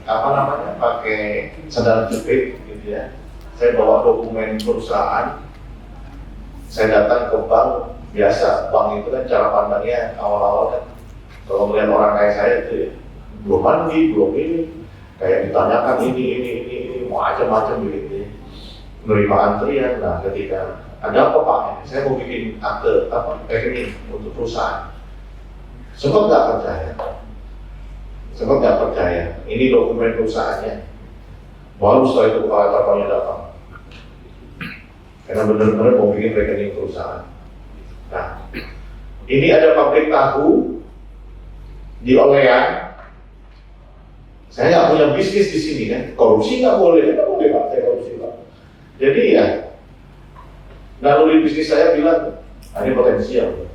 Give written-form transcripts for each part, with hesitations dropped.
pakai sandal jepit gitu ya. Saya bawa dokumen perusahaan, saya datang ke bank. Biasa bank itu kan cara pandangnya awal-awal kan, kalau melihat orang kayak saya itu ya, belum mandi, belum ini, kayak ditanyakan ini macam-macam gitu ya. Menerima antrian. Nah, ketika ada apa Pak? Saya mau bikin akte rekening untuk perusahaan. Sempat nggak percaya. Ini dokumen perusahaannya. Baru setelah itu kepala kantornya datang. Karena benar-benar mau bikin rekening perusahaan. Nah, ini ada pabrik tahu di Olean. Saya nggak punya bisnis di sini kan, korupsi nggak boleh Pak, saya korupsi Pak. Jadi ya, naluri bisnis saya bilang, ini potensial.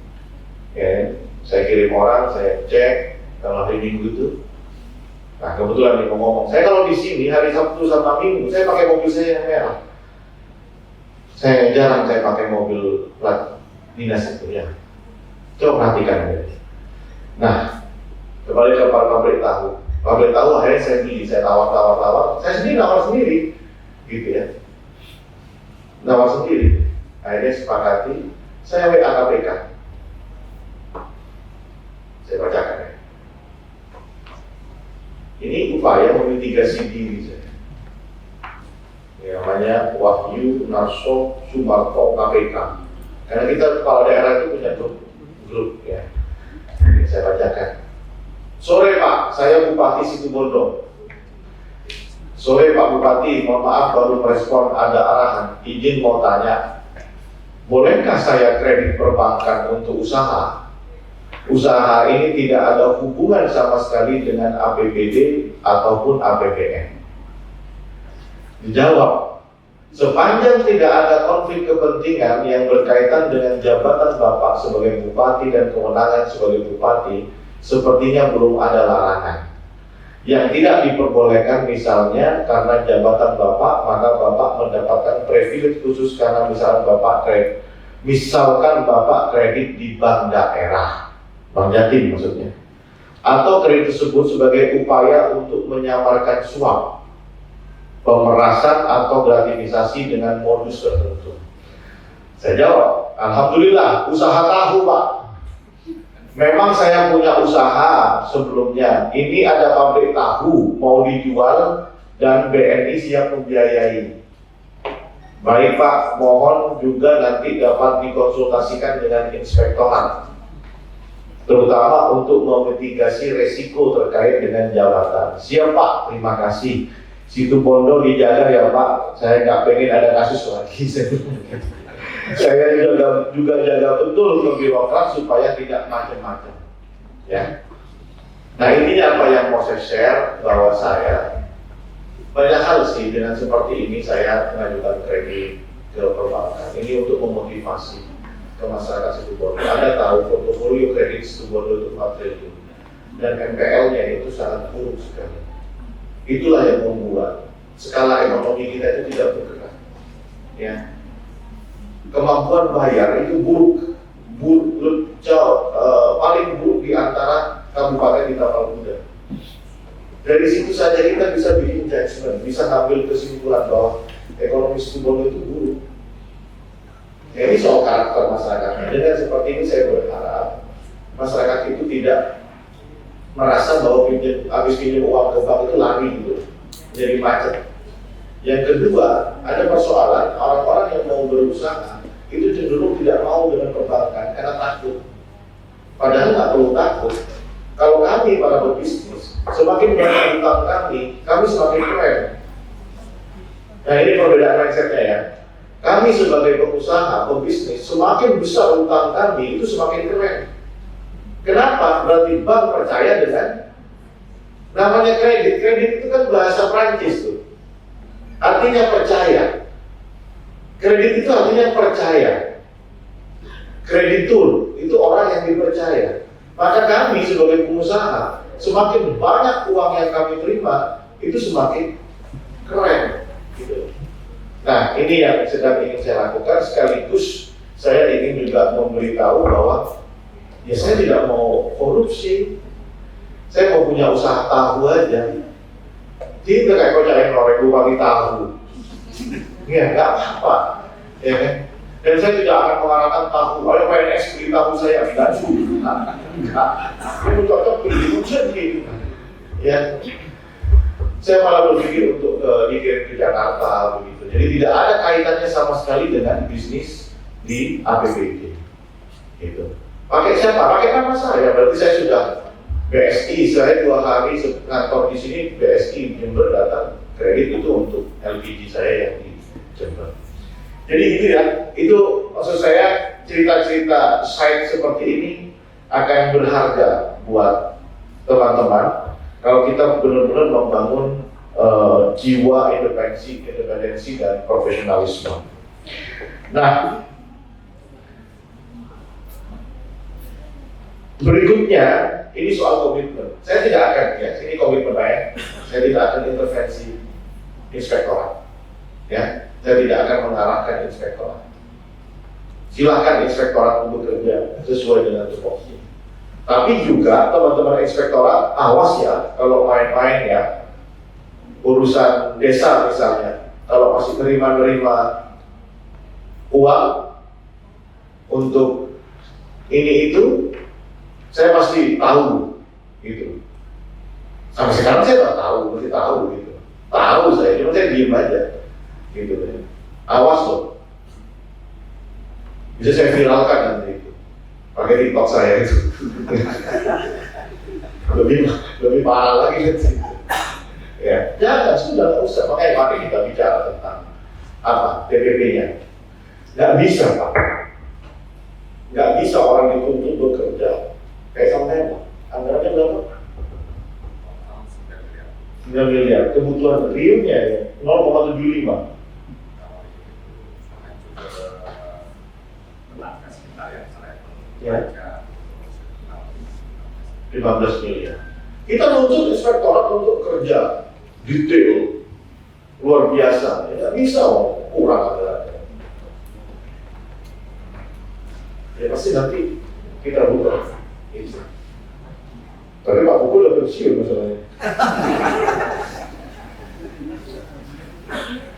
Ya, saya kirim orang, saya cek kalau hari Minggu itu. Nah kebetulan nih mau ngomong, saya kalau di sini hari Sabtu sama Minggu, saya pakai mobil saya yang merah. Saya jarang saya pakai mobil plat dinas itu ya. Coba perhatikan ya. Nah, kembali ke pabrik tahu. Pabrik tahu akhirnya saya beli, saya tawar. Saya sendiri nawar sendiri, gitu ya. Nawar sendiri. Akhirnya sepakati, saya WA KPK. Saya bacakan ya. Ini upaya memitigasi diri saya. Ini namanya Wahyu Narso Sumarto KPK. Karena kita kepala daerah itu punya grup ya. Ini saya bacakan. Sore Pak, saya Bupati Situbondo. Sore Pak Bupati, mohon maaf baru merespon ada arahan. Izin mau tanya, bolehkah saya kredit perbankan untuk usaha? Usaha ini tidak ada hubungan sama sekali dengan APBD ataupun APBN. Dijawab, sepanjang tidak ada konflik kepentingan yang berkaitan dengan jabatan Bapak sebagai Bupati dan kewenangan sebagai Bupati, sepertinya belum ada larangan. Yang tidak diperbolehkan misalnya karena jabatan Bapak, maka Bapak mendapatkan privilege khusus karena misalkan Bapak kredit di bank daerah, Bank Jatim maksudnya, atau kredit tersebut sebagai upaya untuk menyamarkan suap, pemerasan atau gratifikasi dengan modus tertentu. Saya jawab, alhamdulillah usaha tahu Pak. Memang saya punya usaha sebelumnya. Ini ada pabrik tahu mau dijual dan BNI siap membiayai. Baik Pak, mohon juga nanti dapat dikonsultasikan dengan inspektorat, terutama untuk memitigasi resiko terkait dengan jabatan. Siap Pak, terima kasih. Situbondo dijaga ya Pak. Saya nggak pengen ada kasus lagi. Saya juga jaga betul ke birokrat supaya tidak macam-macam. Ya. Nah ini apa yang mau saya share, bahwa saya banyak hal sih dengan seperti ini saya mengajukan kredit ke perbankan. Ini untuk memotivasi ke masyarakat Situbondo. Anda tahu portofolio kredit Situbondo itu 4 triliun dan NPL-nya itu sangat buruk sekali. Itulah yang membuat skala ekonomi kita itu tidak bergerak. Ya. Kemampuan bayar itu paling buruk di antara kabupaten di Tapal Kuda. Dari situ saja kita bisa bikin judgment, bisa ngambil kesimpulan bahwa ekonomi Situbondo itu buruk. Ini soal karakter masyarakat. Dengan seperti ini saya berharap masyarakat itu tidak merasa bahwa habis pinjam uang ke bank itu lari gitu, jadi macet. Yang kedua, ada persoalan orang-orang yang mau berusaha itu cenderung tidak mau dengan perbankan karena takut. Padahal nggak perlu takut. Kalau kami para pebisnis, semakin banyak utang kami semakin keren. Nah ini perbedaan mindsetnya ya. Kami sebagai pengusaha, pebisnis, semakin besar utang kami itu semakin keren. Kenapa? Berarti bank percaya dengan namanya kredit. Kredit itu kan bahasa Prancis tuh. Artinya percaya. Kredit itu artinya percaya. Kreditur itu orang yang dipercaya. Maka kami sebagai pengusaha, semakin banyak uang yang kami terima, itu semakin keren. Gitu. Nah ini yang sedang ingin saya lakukan, sekaligus saya ingin juga memberitahu bahwa ya saya tidak mau korupsi. Saya mau punya usaha tahu aja. Tidak kayak kau cari norek bupati tahu. Ya, nggak apa-apa. Ya kan? Dan saya tidak akan mengarahkan tahu, ayo PNS beli tahu saya, enggak juga. Enggak. Itu cocok beli hujan gitu. Ya. Saya malah berpikir untuk dikirim ke Jakarta begitu. Jadi tidak ada kaitannya sama sekali dengan bisnis di APBD. Gitu. Pakai siapa? Pakai nama saya. Berarti saya sudah BSI. Saya 2 hari kantor di sini BSI Jember datang kredit itu untuk LPG saya yang di Jember. Jadi gitu ya. Itu maksud saya cerita-cerita site seperti ini akan berharga buat teman-teman. Kalau kita benar-benar membangun jiwa independensi dan profesionalisme. Nah, berikutnya ini soal komitmen. Saya tidak akan, ya, ini komitmen saya. Saya tidak akan intervensi inspektorat. Ya, saya tidak akan mengarahkan inspektorat. Silahkan inspektorat untuk bekerja sesuai dengan tupoksinya. Tapi juga teman-teman inspektorat, awas ya kalau main-main ya urusan desa misalnya, kalau masih nerima-nerima uang untuk ini itu, saya pasti tahu gitu. Sampai sekarang saya nggak tahu, masih tahu gitu. Tahu saya, cuma saya diem aja gitu ya. Awas loh, bisa saya viralkan nanti itu pakai TikTok saya itu. lebih parah lagi kan sih. Ya, jangan, sudah nggak usah. Makanya mari kita bicara tentang apa TPP-nya. Nggak bisa Pak, nggak bisa orang dituntut bekerja kayak sama saya. Anggarannya berapa? 9 miliar. Kebutuhan realnya ya 0,75. Ya. 15 miliar. Kita nuntut inspektorat untuk kerja detail luar biasa. Ya bisa kurang ada. Ya pasti nanti kita buka. Gitu. Tapi Pak Buku udah pensiun masalahnya.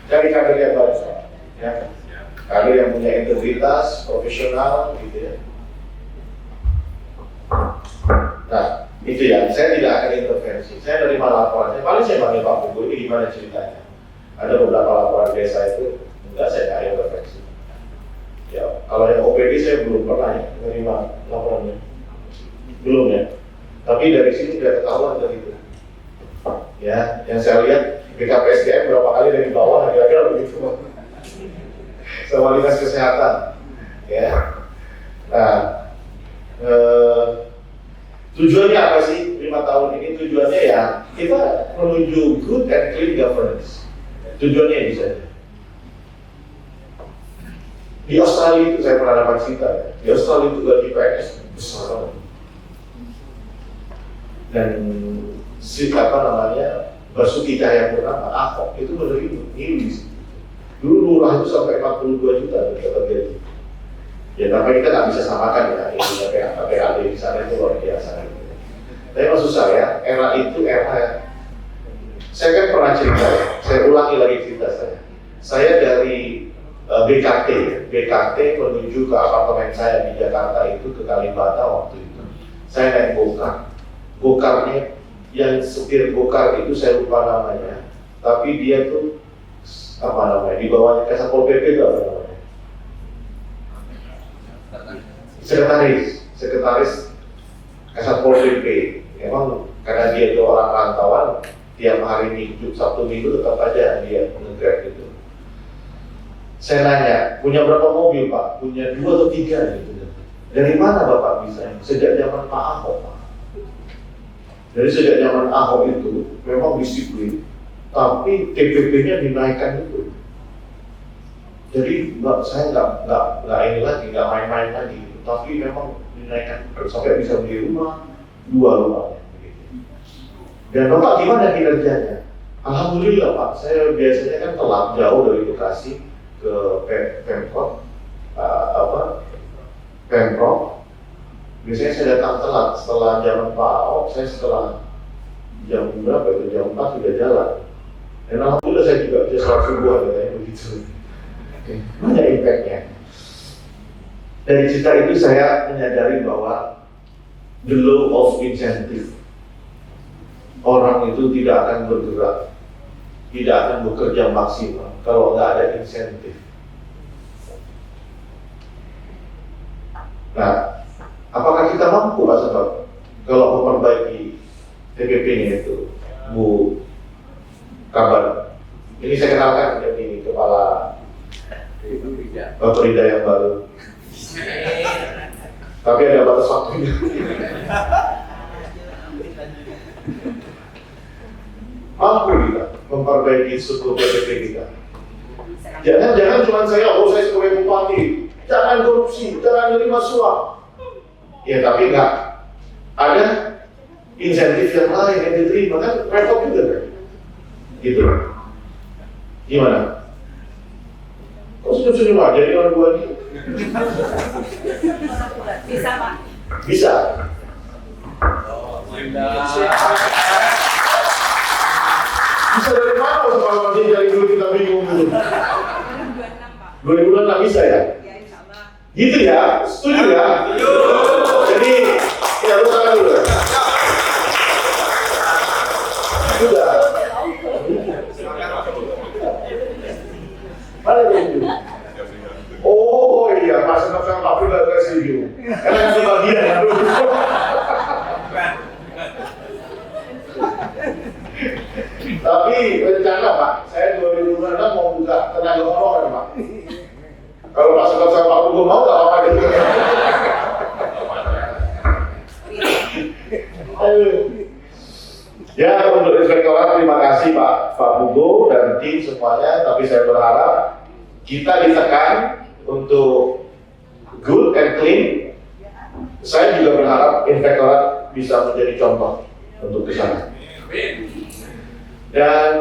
Cari kader yang baik, ya. Kader yang punya integritas, profesional, gitu ya. Nah, itu ya, saya tidak akan intervensi. Saya menerima laporan, paling saya panggil Pak Buku, ini gimana ceritanya. Ada beberapa laporan desa itu, enggak saya nggak intervensi. Ya, kalau yang OPD saya belum pernah ya, menerima laporannya. Belum ya. Tapi dari sini sudah ketahuan dari itu. Ya, yang saya lihat BKPSDM berapa kali dari bawah, kira-kira begitu. Sama dinas kesehatan. Ya. Nah, tujuannya apa sih 5 tahun ini? Tujuannya ya kita menuju good and clean governance. Tujuannya ini saja. Di Australia itu saya pernah dapat cerita ya. Di Australia itu gaji PNS besar banget. Dan Basuki Cahayapurnama, Ahok itu menerima nilai. Dulu lurah itu sampai 42 juta dapat gaji. Ya, tapi kita nggak bisa samakan ya, ini PAD di sana itu luar biasa. Tapi maksud saya, era itu era, saya kan pernah cerita, saya ulangi lagi cerita saya. Saya dari BKT menuju ke apartemen saya di Jakarta itu ke Kalibata waktu itu. Saya naik gokar. Gokarnya yang setir gokar itu saya lupa namanya, tapi dia tuh apa namanya, di bawahnya kayak Satpol PP itu apa namanya? Sekretaris Satpol PP. Memang karena dia itu orang rantauan, tiap hari Minggu, Sabtu Minggu tetap aja dia nge-grab gitu. Saya nanya, punya berapa mobil Pak? Punya 2 atau 3 gitu. Dari mana Bapak bisa? Sejak zaman Pak Ahok Pak. Dari sejak zaman Ahok itu memang disiplin, tapi TPP-nya dinaikkan itu. Jadi saya nggak ini lagi, nggak main-main lagi, tapi memang dinaikkan sampai bisa beli rumah, 2 rumahnya. Dan Bapak gimana kinerjanya? Alhamdulillah Pak, saya biasanya kan telat jauh dari Bekasi ke Pemprov, Pemprov. Biasanya saya datang telat setelah zaman Pak Ahok, saya setelah jam berapa itu, jam 4 sudah jalan. Dan alhamdulillah saya juga bisa sholat subuh katanya begitu. Banyak impactnya. Dari cerita itu saya menyadari bahwa the law of incentive, orang itu tidak akan bergerak, tidak akan bekerja maksimal kalau nggak ada insentif. Nah, apakah kita mampu Pak Sebab kalau memperbaiki TPP-nya itu, Bu Kabar? Ini saya kenalkan jadi kepala Baperida yang baru. Tapi ada batas waktunya. Mampu kita memperbaiki struktur PPP kita. Jangan cuma saya sebagai bupati, jangan korupsi, jangan menerima suap. Ya tapi enggak ada insentif yang lain yang diterima, kan repot juga kan? Gitu. Gimana? Kok senyum-senyum aja nih orang dua ini? Bisa Pak? Bisa. Bisa dari mana soal masih dari dulu kita bingung dulu? 2026 Pak. 2026 bisa ya? Ya insya Allah. Gitu ya? Setuju ya? Jadi, ya lu tangan dulu. Sudah. Mana itu? Oh iya, Pak Senap sama Pak Pur gak setuju. Karena itu bagian ya. Tapi rencana Pak, saya 2026 mau buka tenaga honorer Pak. Kalau Pak Senap sama Pak Pur mau gak apa-apa gitu. Ya, untuk inspektorat terima kasih Pak Pugo dan tim semuanya. Tapi saya berharap kita ditekan untuk good and clean. Saya juga berharap inspektorat bisa menjadi contoh untuk ke sana. Dan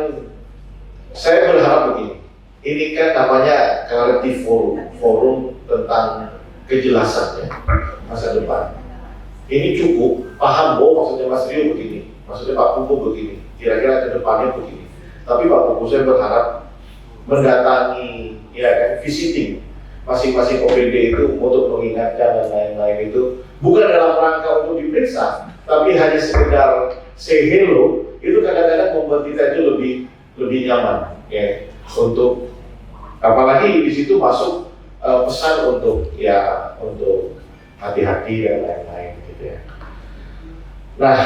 saya berharap begini, ini kan namanya Clarity Forum tentang kejelasan ya, masa depan. Ini cukup paham maksudnya Mas Rio begini, maksudnya Pak Pugu begini, kira-kira ke depannya begini. Tapi Pak Pugu saya berharap mendatangi, ya kan, visiting masing-masing OPD itu untuk mengingatkan dan lain-lain itu bukan dalam rangka untuk diperiksa, tapi hanya sekedar say hello. Itu kadang-kadang membuat kita itu lebih nyaman, ya, untuk apalagi di situ masuk pesan untuk hati-hati dan lain-lain gitu ya. Nah,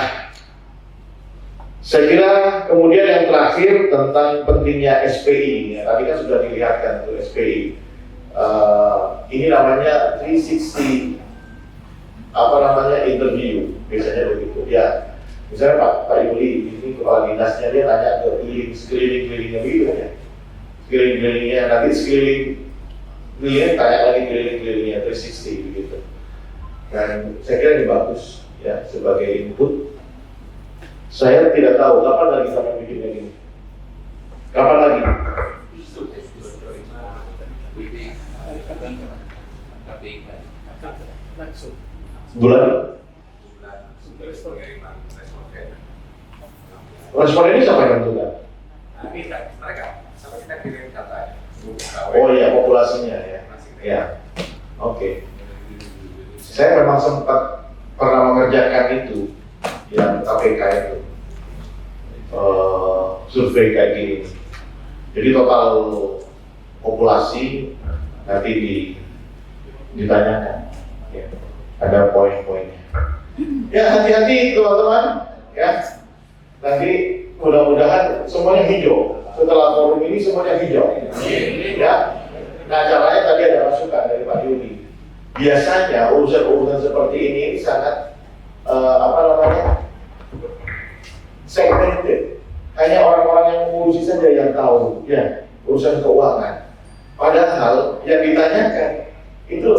saya kira kemudian yang terakhir tentang pentingnya SPI. Ya, tadi kan sudah dilihatkan tuh SPI. Ini namanya 360 interview biasanya begitu. Ya, misalnya Pak Yuli ini kepala dinasnya dia nanya ke sekeliling-kelilingnya begitu ya. Sekeliling-kelilingnya nanti sekeliling tanya lagi keliling-kelilingnya 360 begitu. Dan saya kira ini bagus ya sebagai input. Saya tidak tahu kapan lagi sampai bikinnya gini. Kapan lagi? Bulan? Respon ini siapa yang menentukan? Mereka, sampai kita kirim data. Oh iya, populasinya ya. Ya, oke. Saya memang sempat pernah mengerjakan itu, yang KPK itu, survei kayak gini. Jadi total populasi nanti ditanyakan, ya. Ada poin-poinnya. Ya hati-hati teman-teman, ya. Nanti mudah-mudahan semuanya hijau. Setelah forum ini semuanya hijau, ya. Nah caranya tadi ada masukan dari Pak Yudi. Biasanya urusan-urusan seperti ini sangat segmented. Hanya orang-orang yang mengurusi saja yang tahu, ya, urusan keuangan. Padahal yang ditanyakan itu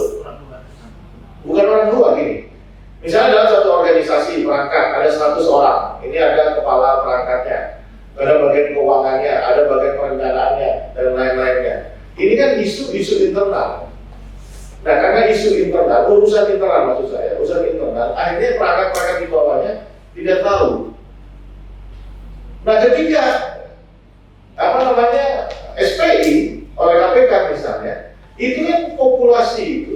bukan orang tua gini. Misalnya dalam satu organisasi perangkat ada 100 orang, ini ada kepala perangkatnya, ada bagian keuangannya, ada bagian perencanaannya dan lain-lainnya. Ini kan isu-isu internal. Nah karena isu internal, urusan internal maksud saya, urusan internal, akhirnya perangkat-perangkat di bawahnya tidak tahu. Nah ketika apa namanya SPI oleh KPK misalnya, itu kan populasi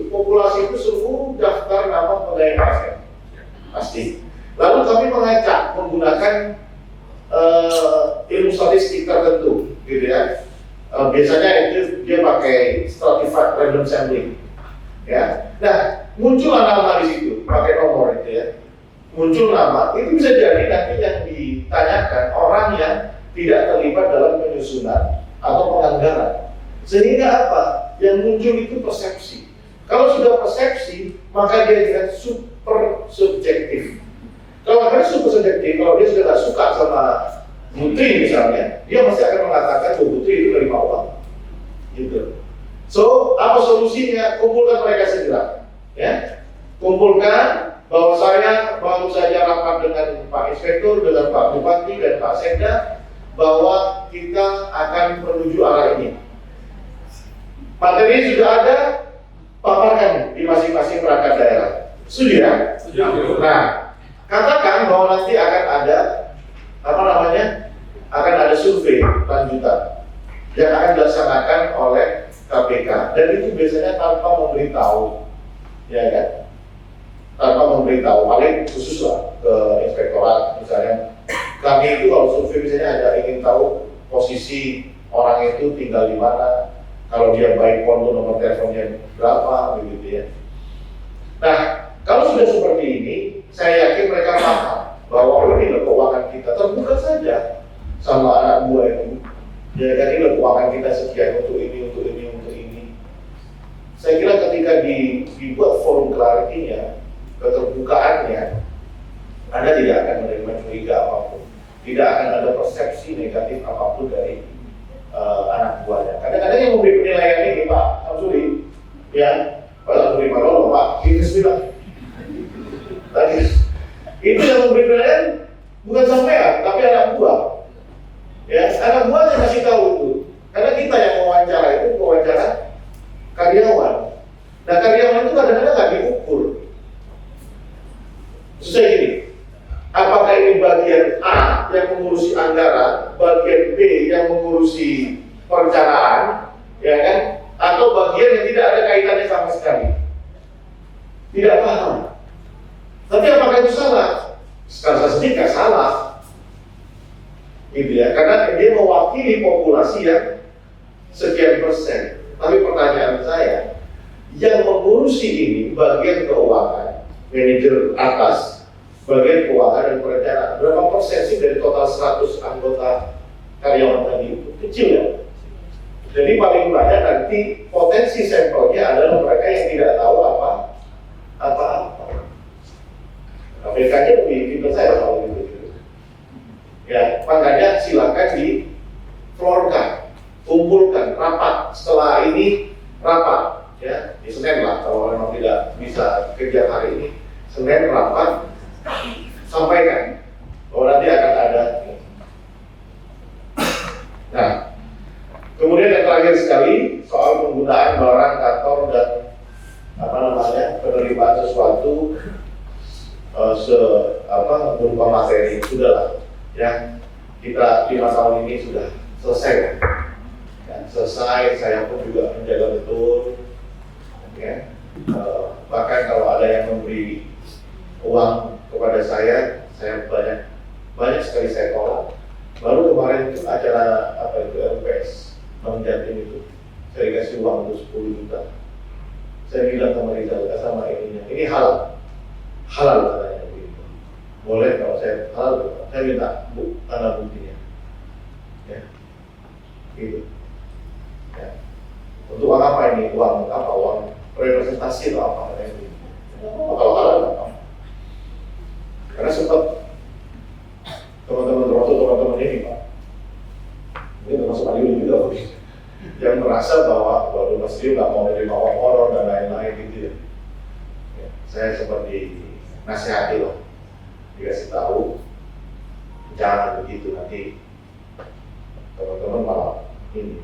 itu seluruh daftar nama pegawai ASN pasti. Lalu kami mengacak menggunakan ilmu statistik tertentu, gitu ya. Biasanya itu dia pakai stratified random sampling, ya. Nah, muncul nama di situ, pakai nomor itu ya. Muncul nama, itu bisa jadi nanti yang ditanyakan orang yang tidak terlibat dalam penyusunan atau penganggaran. Sehingga apa? Yang muncul itu persepsi. Kalau sudah persepsi, maka dia dengan super subjektif. Kalau ada super subjektif, kalau dia sudah tidak suka sama Putri misalnya, dia masih akan mengatakan bahwa Putri itu menerima uang. Gitu. So, apa solusinya? Kumpulkan mereka segera. Ya, kumpulkan bahwa saya baru saja rapat dengan Pak Inspektur, dengan Pak Bupati dan Pak Sekda, bahwa kita akan menuju arah ini. Materi sudah ada, paparkan di masing-masing perangkat daerah. Setuju ya? Setuju. Nah, katakan bahwa nanti akan ada akan ada survei lanjutan yang akan dilaksanakan oleh KPK, dan itu biasanya tanpa memberitahu, ya kan? Tanpa memberitahu, paling khusus lah ke inspektorat misalnya. Kami itu kalau survei misalnya ada ingin tahu posisi orang itu tinggal di mana, kalau dia baik konto nomor teleponnya berapa, begitu ya. Nah, kalau sudah seperti ini, saya yakin mereka paham bahwa ini loh keuangan kita, terbuka saja sama anak buah itu. Ya kan, ini loh keuangan kita sekian untuk ini, untuk ini, untuk ini. Saya kira ketika dibuat forum clarity-nya, keterbukaannya, Anda tidak akan menerima curiga apapun, tidak akan ada persepsi negatif apapun dari anak buahnya. Kadang-kadang yang memberi penilaian ini Pak Samsuri, ya Pak Samsuri Marolo, Pak Ines bilang tadi, itu yang memberi penilaian bukan sampean, tapi anak buah. Ya, anak buahnya masih tahu itu, karena kita yang wawancara karyawan. Nah, karyawan itu kadang-kadang nggak diukur. Susah gini, apakah ini bagian A yang mengurusi anggaran, bagian B yang mengurusi perencanaan, ya kan? Atau bagian yang tidak ada kaitannya sama sekali? Tidak paham. Tapi apakah itu salah? Secara sendiri nggak salah, gitu ya, karena dia mewakili populasi yang sekian persen. Tapi pertanyaan saya, yang mengurusi ini bagian keuangan, manajer atas, bagian keuangan dan perencanaan, berapa persen sih dari total 100 anggota karyawan tadi itu? Kecil ya. Jadi paling banyak nanti potensi sampelnya adalah mereka yang tidak tahu apa-apa. KPK-nya lebih pintar saya soal itu. Ya, makanya silakan di-floorkan, kumpulkan, rapat. Setelah ini rapat, ya, di Senin lah. Kalau memang tidak bisa kerja hari ini, Senin rapat, sampaikan bahwa nanti akan ada. Nah, kemudian yang terakhir sekali soal penggunaan barang kantor dan penerimaan sesuatu berupa materi. Sudahlah, ya, kita 5 tahun ini sudah selesai, ya, selesai. Saya pun juga menjaga betul, ya. Bahkan kalau ada yang memberi uang kepada saya banyak sekali saya tolak. Baru kemarin itu acara LPS Bank Jatim itu, saya dikasih uang untuk 10 juta. Saya bilang sama Rizal, sama ininya, ini halal katanya begitu. Boleh kalau saya halal, saya minta tanda buktinya, ya, gitu. Ya. Untuk uang apa ini? Uang apa? Uang representasi atau apa? Katanya gitu. Kalau halal nggak apa. Karena sempat teman-teman ini Pak, ini termasuk Pak Yuli juga begitu, yang merasa bahwa Mas Rio nggak mau menerima uang horor dan lain-lain gitu ya. Ya, saya seperti nasihati loh, dikasih tahu jangan begitu, nanti teman-teman malah ini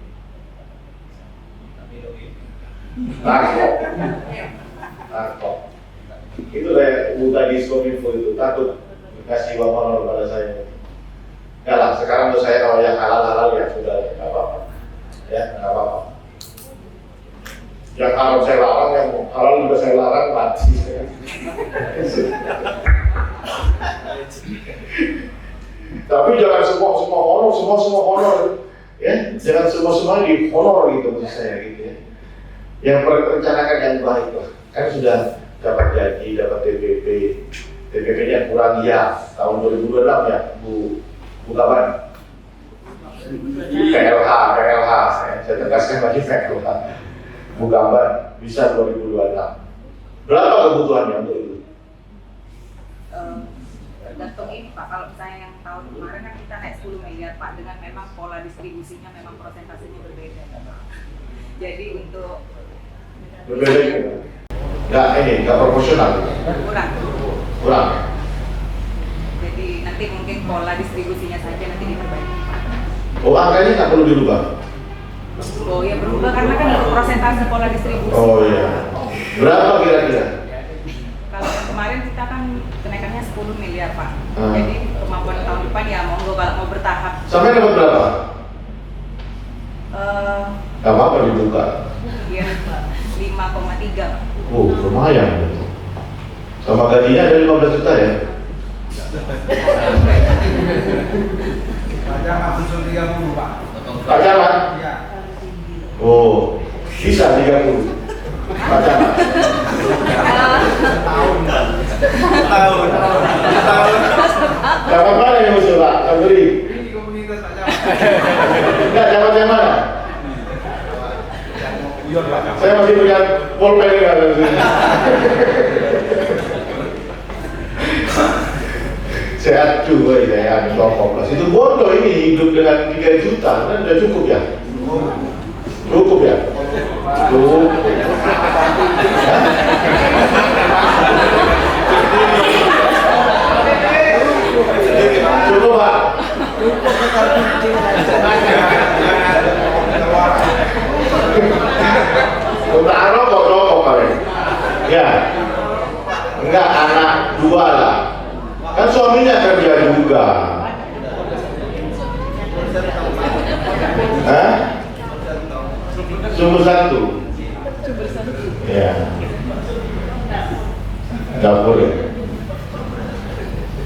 narkop. Itu kayak Bu tadi Kominfo itu takut kasih uang honor pada saya. Enggak lah, sekarang menurut saya kalau yang halal-halal ya sudah nggak apa-apa. Ya, nggak apa-apa. Yang haram saya larang, yang halal juga saya larang, mati. Tapi jangan semua honor, ya. Jangan semua di honor gitu maksud saya gitu ya. Yang merencanakan yang baik lah. Kan sudah dapat gaji, dapat TPP, TPP-nya kurang ya tahun 2026 ya, Bu Kaban. PLH, saya tegaskan lagi PLH. Bu Kaban bisa 2026. Berapa kebutuhannya untuk itu? Tergantung ini Pak, kalau misalnya yang tahun kemarin kan kita naik 10 miliar Pak, dengan memang pola distribusinya memang persentasenya berbeda. Jadi untuk Berbeda gitu. Nggak proporsional. Kurang. Jadi nanti mungkin pola distribusinya saja nanti diperbaiki. Oh, angkanya nggak perlu dirubah. Oh ya berubah karena kan untuk persentase pola distribusi. Oh iya. Berapa kira-kira? Kalau yang kemarin kita kan kenaikannya 10 miliar Pak. Hmm. Jadi kemampuan tahun depan ya monggo kalau mau bertahap. Sampai dapat berapa? Gak apa-apa dibuka. Iya 5,3 Pak. Oh, lumayan. Sama gajinya ada 15 juta ya? Ada langsung 30 Pak. Pak Camat? Iya. Oh, bisa 30. Pak Camat? Tahun. Camat mana yang usul Pak? Kaburi? Ini komunitas Pak Camat. Enggak, camat yang mana? Buyur Pak. Saya masih punya pulpen ya. Sehat juga ya, itu bodoh ini hidup dengan 3 juta, kan udah cukup ya? Cukup ya? Cukup. Cukup Pak? Untuk rokok paling. Ya. Enggak, anak 2 lah. Kan suaminya kerja juga. Hah? Sumber 1. Ya. Dapur ya.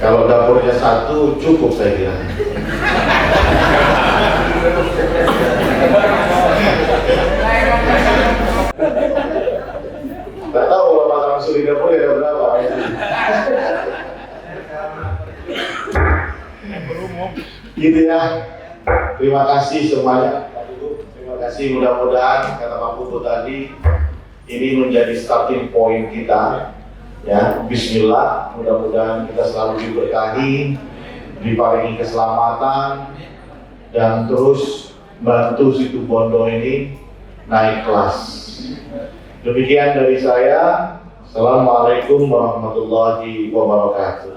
Kalau dapurnya 1 cukup saya kira. Gak tahu kalau pasang suri dapur ada berapa. Gitu ya. Terima kasih semuanya. Terima kasih, mudah-mudahan kata Pak Putu tadi ini menjadi starting point kita. Ya, bismillah, mudah-mudahan kita selalu diberkahi, diparingi keselamatan dan terus bantu Situ Bondo ini naik kelas. Demikian dari saya. Assalamualaikum warahmatullahi wabarakatuh.